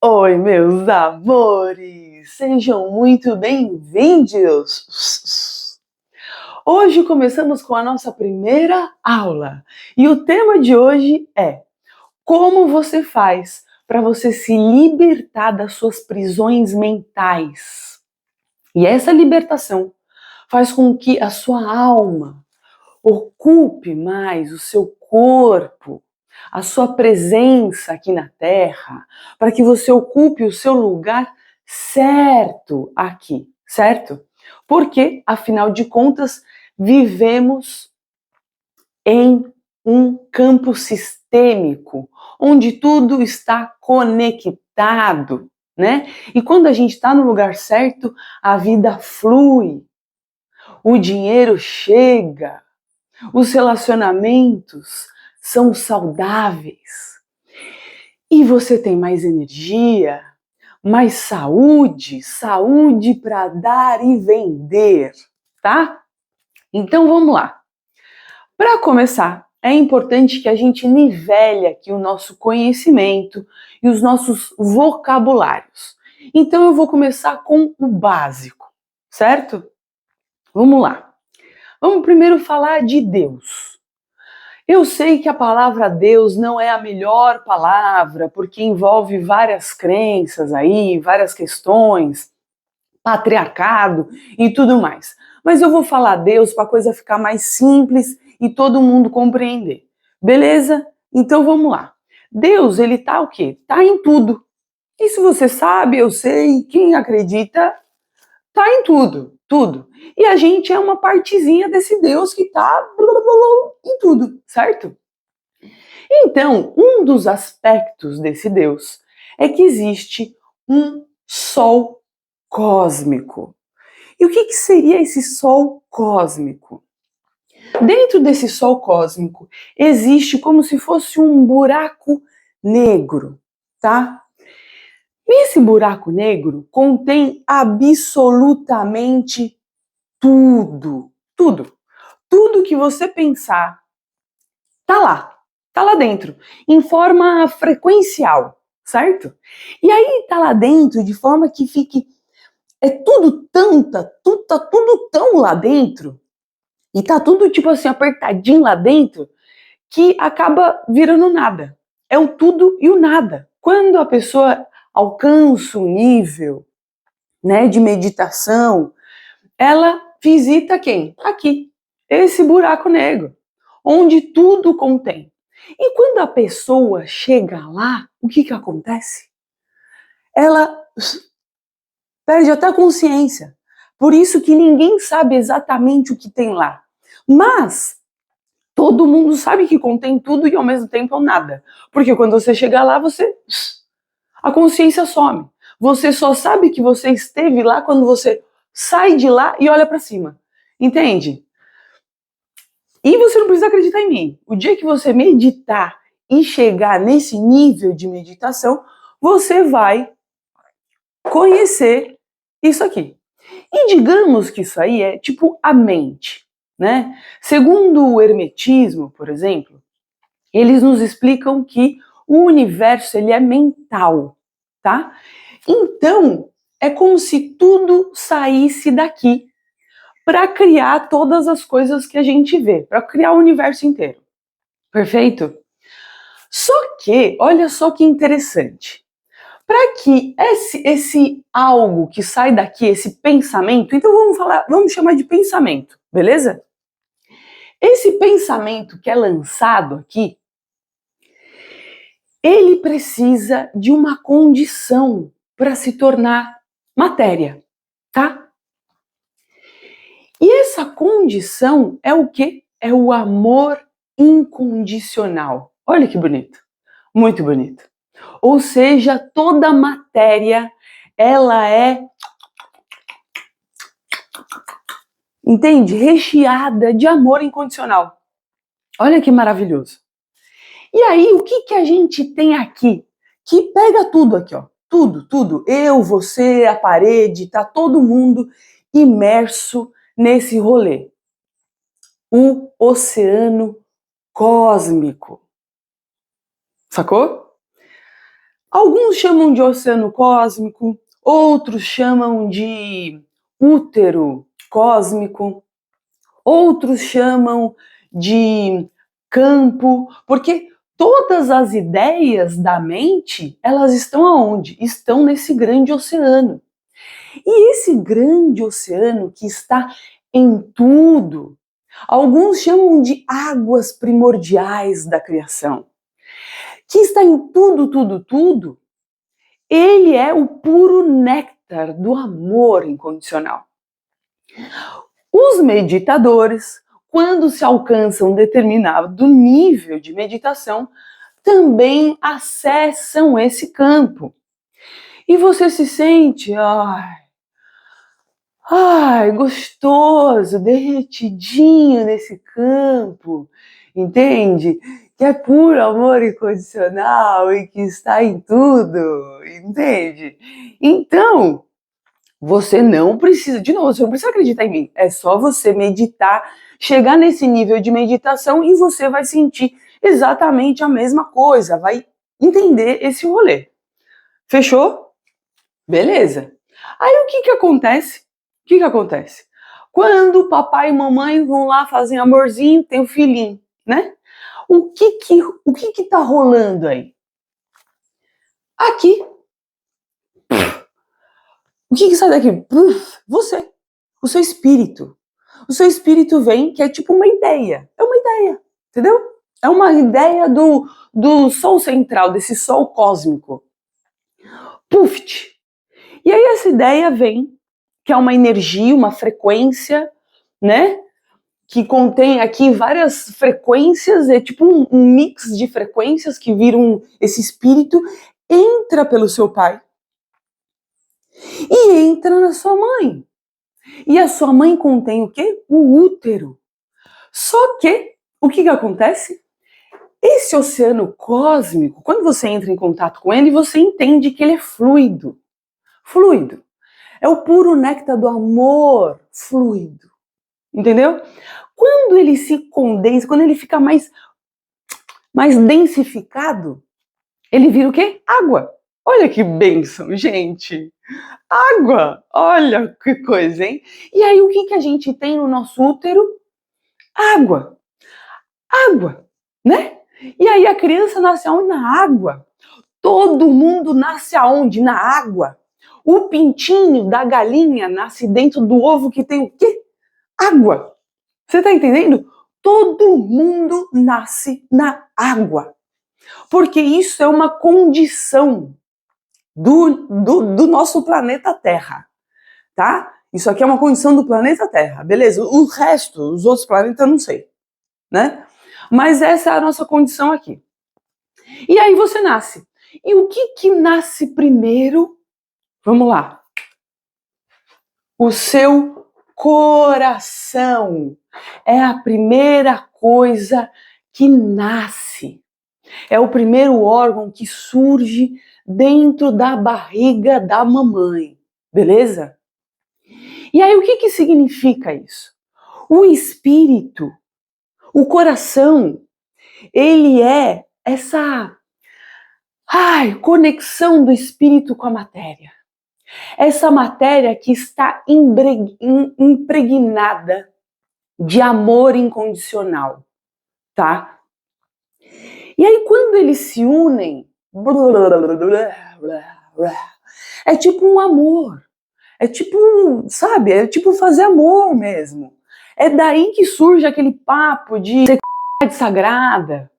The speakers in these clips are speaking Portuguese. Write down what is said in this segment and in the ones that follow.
Oi, meus amores! Sejam muito bem-vindos! Hoje começamos com a nossa primeira aula e o tema de hoje é como você faz para você se libertar das suas prisões mentais. E essa libertação faz com que a sua alma ocupe mais o seu corpo, a sua presença aqui na Terra, para que você ocupe o seu lugar certo aqui, certo? Porque, afinal de contas, vivemos em um campo sistêmico, onde tudo está conectado, né? E quando a gente está no lugar certo, a vida flui, o dinheiro chega, os relacionamentos são saudáveis e você tem mais energia, mais saúde, saúde para dar e vender, tá? Então vamos lá. Para começar, é importante que a gente nivele aqui o nosso conhecimento e os nossos vocabulários. Então eu vou começar com o básico, certo? Vamos lá. Vamos primeiro falar de Deus. Eu sei que a palavra Deus não é a melhor palavra, porque envolve várias crenças aí, várias questões, patriarcado e tudo mais. Mas eu vou falar Deus para a coisa ficar mais simples e todo mundo compreender. Beleza? Então vamos lá. Deus, ele tá o quê? Tá em tudo. E se você sabe, eu sei, quem acredita, tá em tudo, tudo. E a gente é uma partezinha desse Deus que tá em tudo, certo? Então, um dos aspectos desse Deus é que existe um sol cósmico. E o que seria esse sol cósmico? Dentro desse sol cósmico existe como se fosse um buraco negro, tá? Esse buraco negro contém absolutamente tudo, tudo. Tudo que você pensar tá lá dentro, em forma frequencial, certo? E aí tá lá dentro de forma que fique, tá tudo tão lá dentro, e tá tudo tipo assim, apertadinho lá dentro, que acaba virando nada. É o tudo e o nada. Quando a pessoa alcança o nível, né, de meditação, ela visita quem? Aqui, esse buraco negro, onde tudo contém. E quando a pessoa chega lá, o que acontece? Ela perde até a consciência. Por isso que ninguém sabe exatamente o que tem lá. Mas todo mundo sabe que contém tudo e ao mesmo tempo é nada. Porque quando você chega lá, a consciência some. Você só sabe que você esteve lá quando você sai de lá e olha para cima. Entende? E você não precisa acreditar em mim. O dia que você meditar e chegar nesse nível de meditação, você vai conhecer isso aqui. E digamos que isso aí é tipo a mente, né? Segundo o hermetismo, por exemplo, eles nos explicam que o universo ele é mental, tá? Então, é como se tudo saísse daqui para criar todas as coisas que a gente vê, para criar o universo inteiro. Perfeito? Só que, olha só que interessante. Para que esse algo que sai daqui, esse pensamento, então vamos chamar de pensamento, beleza? Esse pensamento que é lançado aqui, ele precisa de uma condição para se tornar matéria, tá? E essa condição é o quê? É o amor incondicional. Olha que bonito, muito bonito. Ou seja, toda matéria, ela é, entende? Recheada de amor incondicional. Olha que maravilhoso. E aí, o que a gente tem aqui? Que pega tudo aqui, ó. Tudo, tudo. Eu, você, a parede, tá todo mundo imerso nesse rolê. O oceano cósmico. Sacou? Alguns chamam de oceano cósmico, outros chamam de útero cósmico, outros chamam de campo, porque todas as ideias da mente, elas estão aonde? Estão nesse grande oceano. E esse grande oceano que está em tudo, alguns chamam de águas primordiais da criação, que está em tudo, tudo, tudo, ele é o puro néctar do amor incondicional. Os meditadores, quando se alcançam um determinado nível de meditação, também acessam esse campo. E você se sente, gostoso, derretidinho nesse campo, entende? Que é puro amor incondicional e que está em tudo, entende? Então, você não precisa, de novo, você não precisa acreditar em mim, é só você meditar, chegar nesse nível de meditação e você vai sentir exatamente a mesma coisa, vai entender esse rolê. Fechou? Beleza. Aí o que acontece? O que acontece? Quando papai e mamãe vão lá, fazem amorzinho, tem o filhinho, né? O que tá rolando aí? Aqui. O que sai daqui? Você. O seu espírito. O seu espírito vem, que é tipo uma ideia. É uma ideia, entendeu? É uma ideia do sol central, desse sol cósmico. Puft! E aí essa ideia vem, que é uma energia, uma frequência, né? Que contém aqui várias frequências, é tipo um mix de frequências que viram esse espírito, entra pelo seu pai e entra na sua mãe. E a sua mãe contém o quê? O útero. Só que, o que acontece? Esse oceano cósmico, quando você entra em contato com ele, você entende que ele é fluido. Fluido. É o puro néctar do amor fluido. Entendeu? Quando ele se condensa, quando ele fica mais densificado, ele vira o quê? Água. Olha que bênção, gente. Água. Olha que coisa, hein? E aí o que a gente tem no nosso útero? Água. Água, né? E aí a criança nasce aonde? Na água. Todo mundo nasce aonde? Na água. O pintinho da galinha nasce dentro do ovo que tem o quê? Água. Você tá entendendo? Todo mundo nasce na água. Porque isso é uma condição do nosso planeta Terra, tá? Isso aqui é uma condição do planeta Terra, beleza? O resto, os outros planetas, eu não sei, né? Mas essa é a nossa condição aqui. E aí você nasce. E o que nasce primeiro? Vamos lá. O seu coração é a primeira coisa que nasce. É o primeiro órgão que surge dentro da barriga da mamãe, beleza? E aí o que significa isso? O espírito, o coração, ele é essa conexão do espírito com a matéria. Essa matéria que está impregnada de amor incondicional, tá? E aí quando eles se unem, é tipo um amor. É tipo, sabe? É tipo fazer amor mesmo. É daí que surge aquele papo de sexualidade sagrada,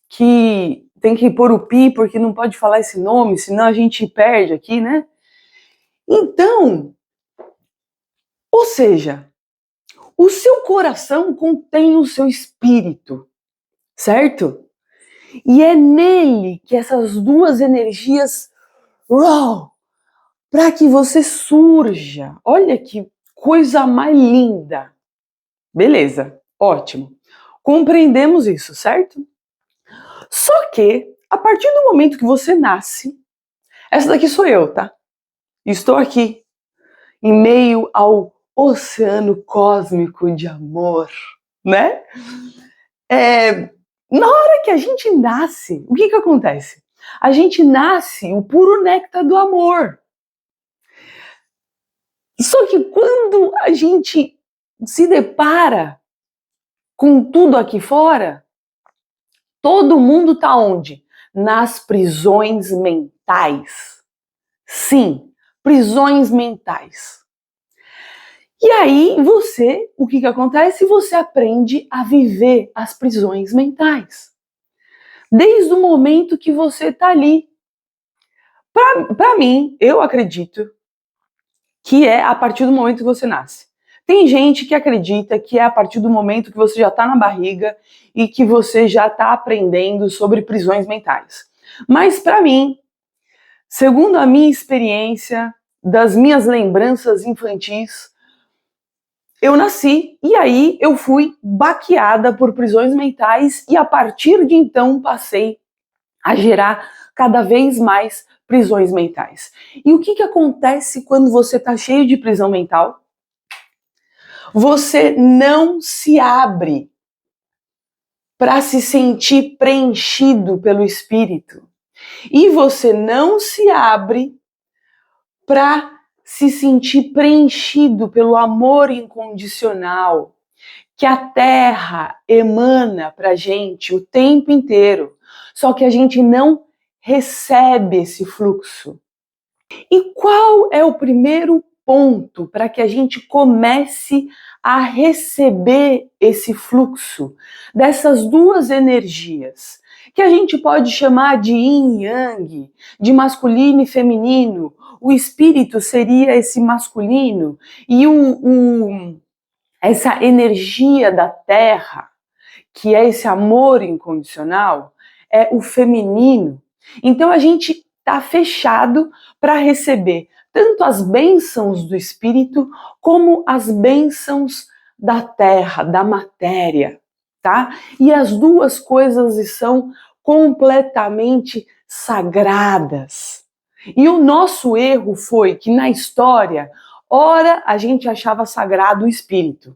que tem que pôr o pi porque não pode falar esse nome, senão a gente perde aqui, né? Então, ou seja, o seu coração contém o seu espírito, certo? E é nele que essas duas energias, para que você surja. Olha que coisa mais linda. Beleza, ótimo. Compreendemos isso, certo? Só que, a partir do momento que você nasce, essa daqui sou eu, tá? Estou aqui, em meio ao oceano cósmico de amor, né? Na hora que a gente nasce, o que acontece? A gente nasce o puro néctar do amor. Só que quando a gente se depara com tudo aqui fora, todo mundo está onde? Nas prisões mentais. Sim, prisões mentais. E aí o que acontece? Você aprende a viver as prisões mentais. Desde o momento que você está ali. Para mim, eu acredito que é a partir do momento que você nasce. Tem gente que acredita que é a partir do momento que você já está na barriga e que você já está aprendendo sobre prisões mentais. Mas para mim, segundo a minha experiência, das minhas lembranças infantis, eu nasci e aí eu fui baqueada por prisões mentais e a partir de então passei a gerar cada vez mais prisões mentais. E o que acontece quando você está cheio de prisão mental? Você não se abre para se sentir preenchido pelo Espírito. E você não se abre para se sentir preenchido pelo amor incondicional que a Terra emana para a gente o tempo inteiro. Só que a gente não recebe esse fluxo. E qual é o primeiro ponto para que a gente comece a receber esse fluxo dessas duas energias, que a gente pode chamar de yin e yang, de masculino e feminino? O espírito seria esse masculino e essa energia da terra, que é esse amor incondicional, é o feminino. Então a gente está fechado para receber tanto as bênçãos do espírito como as bênçãos da terra, da matéria, tá? E as duas coisas são completamente sagradas. E o nosso erro foi que na história, ora a gente achava sagrado o espírito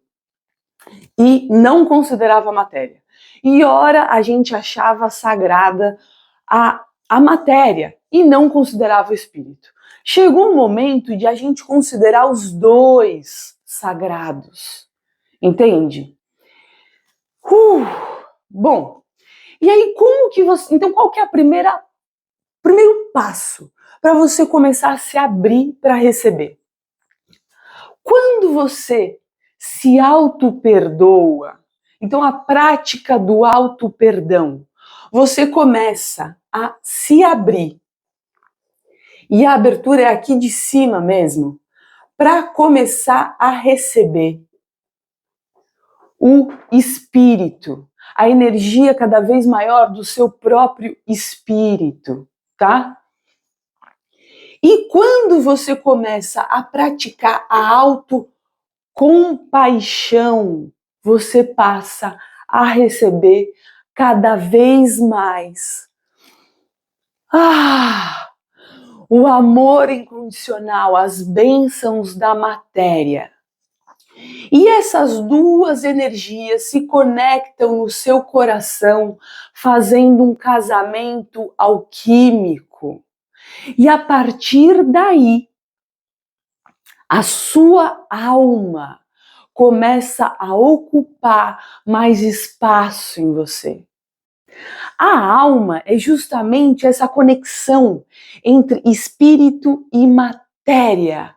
e não considerava a matéria. E ora a gente achava sagrada a matéria e não considerava o espírito. Chegou um momento de a gente considerar os dois sagrados. Entende? Bom, e aí como que você... Então qual que é o primeiro passo para você começar a se abrir para receber? Quando você se auto-perdoa, então a prática do auto-perdão, você começa a se abrir. E a abertura é aqui de cima mesmo, para começar a receber o espírito, a energia cada vez maior do seu próprio espírito, tá? E quando você começa a praticar a autocompaixão, você passa a receber cada vez mais o amor incondicional, as bênçãos da matéria. E essas duas energias se conectam no seu coração, fazendo um casamento alquímico. E a partir daí, a sua alma começa a ocupar mais espaço em você. A alma é justamente essa conexão entre espírito e matéria.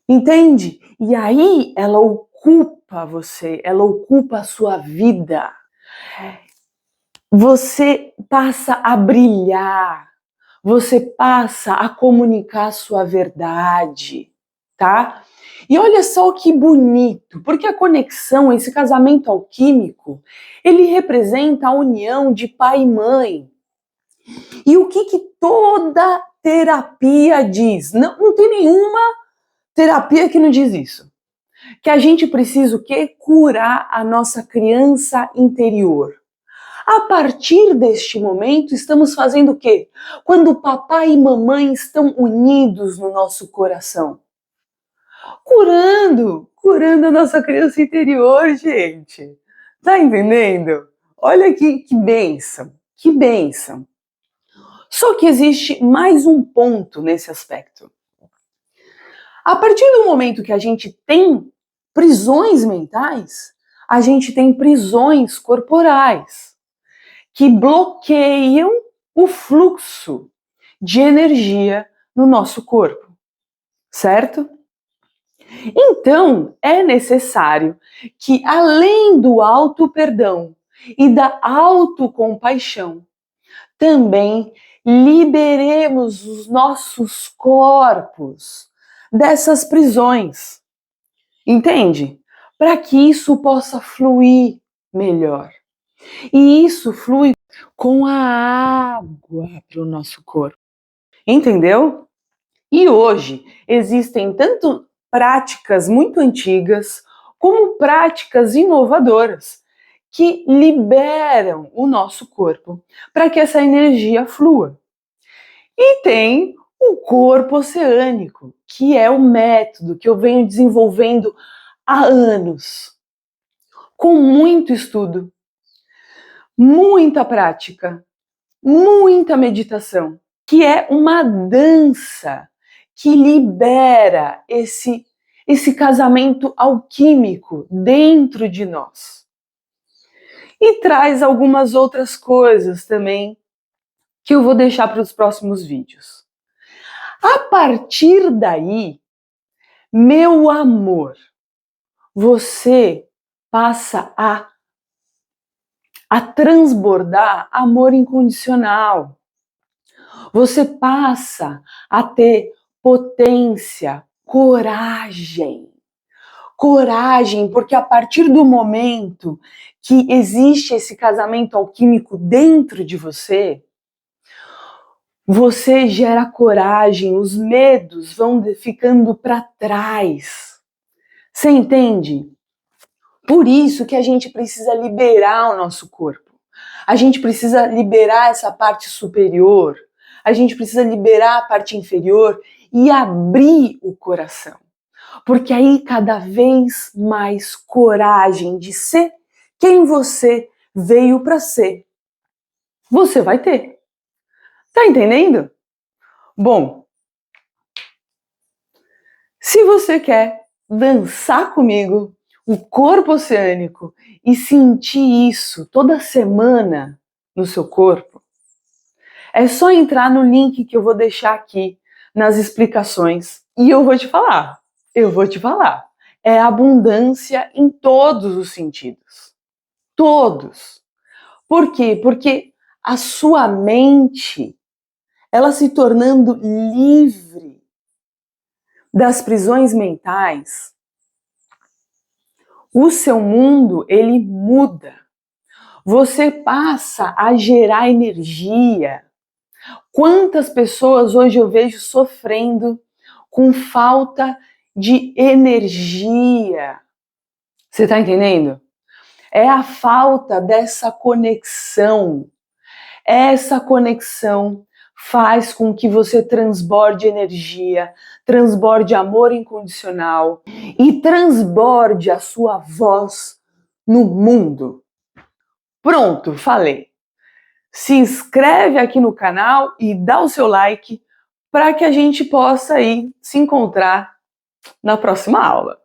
Entende? E aí ela ocupa você, ela ocupa a sua vida. Você passa a brilhar, você passa a comunicar a sua verdade, tá? E olha só que bonito, porque a conexão, esse casamento alquímico, ele representa a união de pai e mãe. E o que toda terapia diz? Não tem nenhuma terapia que não diz isso. Que a gente precisa o quê? Curar a nossa criança interior. A partir deste momento, estamos fazendo o quê? Quando papai e mamãe estão unidos no nosso coração. Curando a nossa criança interior, gente. Tá entendendo? Olha que bênção. Que bênção! Só que existe mais um ponto nesse aspecto. A partir do momento que a gente tem prisões mentais, a gente tem prisões corporais que bloqueiam o fluxo de energia no nosso corpo, certo? Então, é necessário que, além do auto-perdão e da autocompaixão, também liberemos os nossos corpos dessas prisões. Entende? Para que isso possa fluir melhor. E isso flui com a água para o nosso corpo. Entendeu? E hoje existem tanto práticas muito antigas como práticas inovadoras que liberam o nosso corpo para que essa energia flua. E tem o corpo oceânico, que é o método que eu venho desenvolvendo há anos, com muito estudo, muita prática, muita meditação, que é uma dança que libera esse casamento alquímico dentro de nós. E traz algumas outras coisas também que eu vou deixar para os próximos vídeos. A partir daí, meu amor, você passa a transbordar amor incondicional. Você passa a ter potência, coragem. Coragem, porque a partir do momento que existe esse casamento alquímico dentro de você, você gera coragem, os medos vão ficando para trás. Você entende? Por isso que a gente precisa liberar o nosso corpo. A gente precisa liberar essa parte superior. A gente precisa liberar a parte inferior e abrir o coração. Porque aí cada vez mais coragem de ser quem você veio para ser, você vai ter. Tá entendendo? Bom, se você quer dançar comigo o corpo oceânico e sentir isso toda semana no seu corpo, é só entrar no link que eu vou deixar aqui nas explicações e eu vou te falar. É abundância em todos os sentidos. Todos. Por quê? Porque a sua mente, ela se tornando livre das prisões mentais, o seu mundo, ele muda. Você passa a gerar energia. Quantas pessoas hoje eu vejo sofrendo com falta de energia? Você está entendendo? É a falta dessa conexão. Essa conexão faz com que você transborde energia, transborde amor incondicional e transborde a sua voz no mundo. Pronto, falei. Se inscreve aqui no canal e dá o seu like para que a gente possa aí se encontrar na próxima aula.